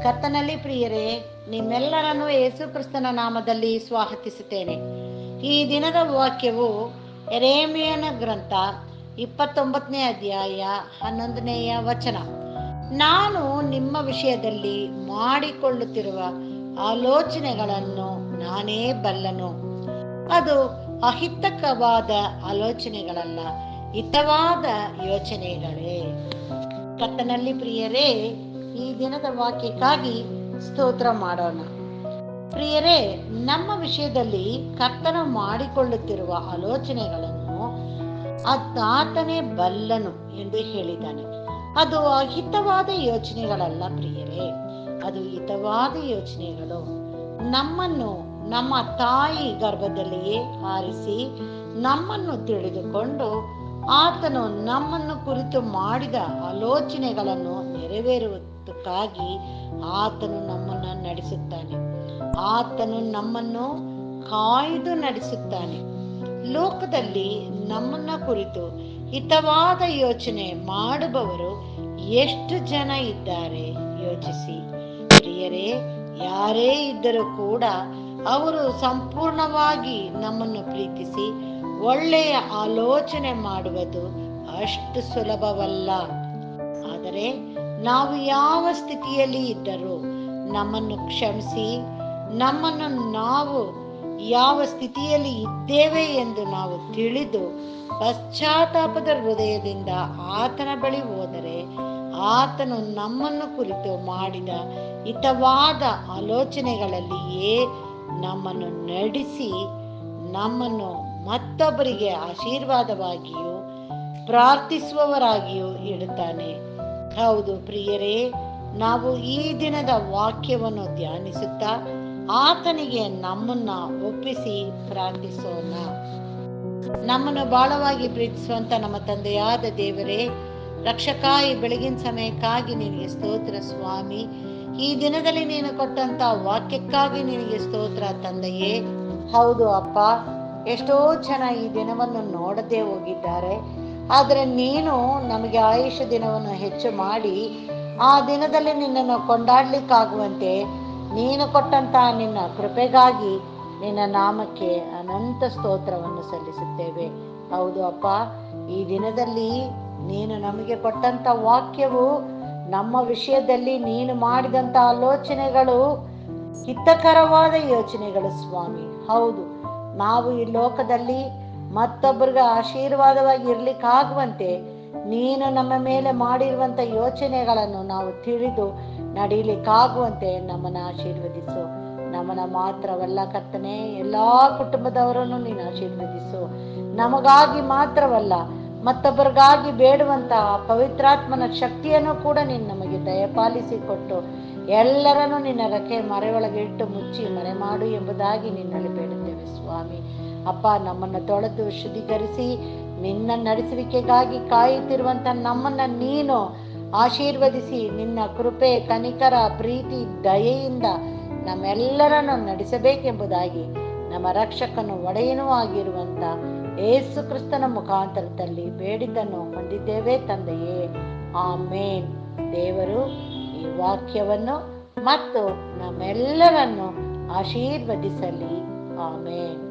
ಕರ್ತನಲ್ಲಿ ಪ್ರಿಯರೇ, ನಿಮ್ಮೆಲ್ಲರನ್ನು ಯೇಸು ಕ್ರಿಸ್ತನ ನಾಮದಲ್ಲಿ ಸ್ವಾಗತಿಸುತ್ತೇನೆ. ಈ ದಿನದ ವಾಕ್ಯವು ಯೆರೆಮೀಯನ ಗ್ರಂಥ 29ನೇ ಅಧ್ಯಾಯ 11ನೆಯ ವಚನ. ನಾನು ನಿಮ್ಮ ವಿಷಯದಲ್ಲಿ ಮಾಡಿಕೊಳ್ಳುತ್ತಿರುವ ಆಲೋಚನೆಗಳನ್ನು ನಾನೇ ಬಲ್ಲನು. ಅದು ಅಹಿತಕವಾದ ಆಲೋಚನೆಗಳಲ್ಲ, ಹಿತವಾದ ಯೋಚನೆಗಳೇ. ಕರ್ತನಲ್ಲಿ ಪ್ರಿಯರೇ, ಈ ದಿನದ ವಾಕ್ಯಕ್ಕಾಗಿ ಸ್ತೋತ್ರ ಮಾಡೋಣ. ಪ್ರಿಯರೇ, ನಮ್ಮ ವಿಷಯದಲ್ಲಿ ಕರ್ತನು ಮಾಡಿಕೊಳ್ಳುತ್ತಿರುವ ಆಲೋಚನೆಗಳನ್ನು ಆತನೇ ಬಲ್ಲನು ಎಂದು ಹೇಳಿದ್ದಾನೆ. ಅದು ಅಹಿತವಾದ ಯೋಚನೆಗಳಲ್ಲ ಪ್ರಿಯರೇ, ಅದು ಹಿತವಾದ ಯೋಚನೆಗಳು. ನಮ್ಮನ್ನು ನಮ್ಮ ತಾಯಿ ಗರ್ಭದಲ್ಲಿಯೇ ಆರಿಸಿ ನಮ್ಮನ್ನು ತಿಳಿದುಕೊಂಡು ಆತನು ನಮ್ಮನ್ನು ಕುರಿತು ಮಾಡಿದ ಆಲೋಚನೆಗಳನ್ನು ನೆರವೇರುವುದಕ್ಕಾಗಿ ಆತನು ನಮ್ಮನ್ನು ನಡೆಸುತ್ತಾನೆ. ಆತನು ನಮ್ಮನ್ನು ಕಾಯ್ದು ನಡೆಸುತ್ತಾನೆ. ಲೋಕದಲ್ಲಿ ನಮ್ಮನ್ನ ಕುರಿತು ಹಿತವಾದ ಯೋಚನೆ ಮಾಡುವವರು ಎಷ್ಟು ಜನ ಇದ್ದಾರೆ ಯೋಚಿಸಿ. ಪ್ರಿಯರೇ, ಯಾರೇ ಇದ್ದರೂ ಕೂಡ ಅವರು ಸಂಪೂರ್ಣವಾಗಿ ನಮ್ಮನ್ನು ಪ್ರೀತಿಸಿ ಒಳ್ಳೆಯ ಆಲೋಚನೆ ಮಾಡುವುದು ಅಷ್ಟು ಸುಲಭವಲ್ಲ. ಆದರೆ ನಾವು ಯಾವ ಸ್ಥಿತಿಯಲ್ಲಿ ಇದ್ದರೂ ನಮ್ಮನ್ನು ಕ್ಷಮಿಸಿ, ನಮ್ಮನ್ನು ನಾವು ಯಾವ ಸ್ಥಿತಿಯಲ್ಲಿ ಇದ್ದೇವೆ ಎಂದು ನಾವು ತಿಳಿದು ಪಶ್ಚಾತ್ತಾಪದ ಹೃದಯದಿಂದ ಆತನ ಬಳಿ ಹೋದರೆ ಆತನು ನಮ್ಮನ್ನು ಕುರಿತು ಮಾಡಿದ ಹಿತವಾದ ಆಲೋಚನೆಗಳಲ್ಲಿಯೇ ನಮ್ಮನ್ನು ನಡೆಸಿ ನಮ್ಮನ್ನು ಮತ್ತೊಬ್ಬರಿಗೆ ಆಶೀರ್ವಾದವಾಗಿಯೂ ಪ್ರಾರ್ಥಿಸುವವರಾಗಿಯೂ ಇಡುತ್ತಾನೆ. ಹೌದು ಪ್ರಿಯರೇ, ನಾವು ಈ ದಿನದ ವಾಕ್ಯವನ್ನು ಧ್ಯಾನಿಸುತ್ತಾ ಆತನಿಗೆ ನಮ್ಮನ್ನ ಒಪ್ಪಿಸಿ ಪ್ರಾರ್ಥಿಸೋಣ. ನಮ್ಮನ್ನು ಬಹಳವಾಗಿ ಪ್ರೀತಿಸುವಂತ ನಮ್ಮ ತಂದೆಯಾದ ದೇವರೇ, ರಕ್ಷಕ, ಈ ಬೆಳಗಿನ ಸಮಯಕ್ಕಾಗಿ ನಿನಗೆ ಸ್ತೋತ್ರ ಸ್ವಾಮಿ. ಈ ದಿನದಲ್ಲಿ ನೀನು ಕೊಟ್ಟಂತ ವಾಕ್ಯಕ್ಕಾಗಿ ನಿನಗೆ ಸ್ತೋತ್ರ ತಂದೆಯೇ. ಹೌದು ಅಪ್ಪ, ಎಷ್ಟೋ ಜನ ಈ ದಿನವನ್ನು ನೋಡದೆ ಹೋಗಿದ್ದಾರೆ. ಆದರೆ ನೀನು ನಮಗೆ ಆಯುಷ ದಿನವನ್ನು ಹೆಚ್ಚು ಮಾಡಿ ಆ ದಿನದಲ್ಲಿ ನಿನ್ನನ್ನು ಕೊಂಡಾಡ್ಲಿಕ್ಕಾಗುವಂತೆ ನೀನು ಕೊಟ್ಟಂತ ನಿನ್ನ ಕೃಪೆಗಾಗಿ ನಿನ್ನ ನಾಮಕ್ಕೆ ಅನಂತ ಸ್ತೋತ್ರವನ್ನು ಸಲ್ಲಿಸುತ್ತೇವೆ. ಹೌದು ಅಪ್ಪ, ಈ ದಿನದಲ್ಲಿ ನೀನು ನಮಗೆ ಕೊಟ್ಟಂತ ವಾಕ್ಯವು ನಮ್ಮ ವಿಷಯದಲ್ಲಿ ನೀನು ಮಾಡಿದಂತ ಆಲೋಚನೆಗಳು ಹಿತಕರವಾದ ಯೋಚನೆಗಳು ಸ್ವಾಮಿ. ಹೌದು, ನಾವು ಈ ಲೋಕದಲ್ಲಿ ಮತ್ತೊಬ್ಬರಿಗೆ ಆಶೀರ್ವಾದವಾಗಿ ಇರ್ಲಿಕ್ಕಾಗುವಂತೆ ನೀನು ನಮ್ಮ ಮೇಲೆ ಮಾಡಿರುವಂತ ಯೋಚನೆಗಳನ್ನು ನಾವು ತಿಳಿದು ನಡೀಲಿಕ್ಕಾಗುವಂತೆ ನಮ್ಮನ್ನು ಆಶೀರ್ವದಿಸು. ನಮ್ಮನ್ನ ಮಾತ್ರವಲ್ಲ ಕರ್ತನೆ, ಎಲ್ಲಾ ಕುಟುಂಬದವರನ್ನು ನೀನು ಆಶೀರ್ವದಿಸು. ನಮಗಾಗಿ ಮಾತ್ರವಲ್ಲ, ಮತ್ತೊಬ್ಬರಿಗಾಗಿ ಬೇಡುವಂತ ಪವಿತ್ರಾತ್ಮನ ಶಕ್ತಿಯನ್ನು ಕೂಡ ನೀನು ನಮಗೆ ದಯಪಾಲಿಸಿಕೊಟ್ಟು ಎಲ್ಲರನ್ನೂ ನಿನ್ನ ರೆಕ್ಕೆ ಮರೆಯೊಳಗೆ ಇಟ್ಟು ಮುಚ್ಚಿ ಮರೆ ಮಾಡು ಎಂಬುದಾಗಿ ನಿನ್ನಲ್ಲಿ ಬೇಡುತ್ತೇವೆ ಸ್ವಾಮಿ. ಅಪ್ಪ, ನಮ್ಮನ್ನು ತೊಳೆದು ಶುದ್ಧೀಕರಿಸಿ ನಿನ್ನ ನಡೆಸುವಿಕೆಗಾಗಿ ಕಾಯುತ್ತಿರುವಂತ ನಮ್ಮನ್ನ ನೀನು ಆಶೀರ್ವದಿಸಿ ನಿನ್ನ ಕೃಪೆ, ಕನಿಕರ, ಪ್ರೀತಿ, ದಯೆಯಿಂದ ನಮ್ಮೆಲ್ಲರನ್ನು ನಡೆಸಬೇಕೆಂಬುದಾಗಿ ನಮ್ಮ ರಕ್ಷಕನು ಒಡೆಯನೂ ಆಗಿರುವಂತ ಯೇಸು ಕ್ರಿಸ್ತನ ಮುಖಾಂತರದಲ್ಲಿ ಬೇಡಿದ್ದನ್ನು ಹೊಂದಿದ್ದೇವೆ ತಂದೆಯೇ, ಆಮೇನ್. ದೇವರು ಈ ವಾಕ್ಯವನ್ನು ಮತ್ತು ನಮ್ಮೆಲ್ಲರನ್ನು ಆಶೀರ್ವದಿಸಲಿ. ಆಮೇನ್.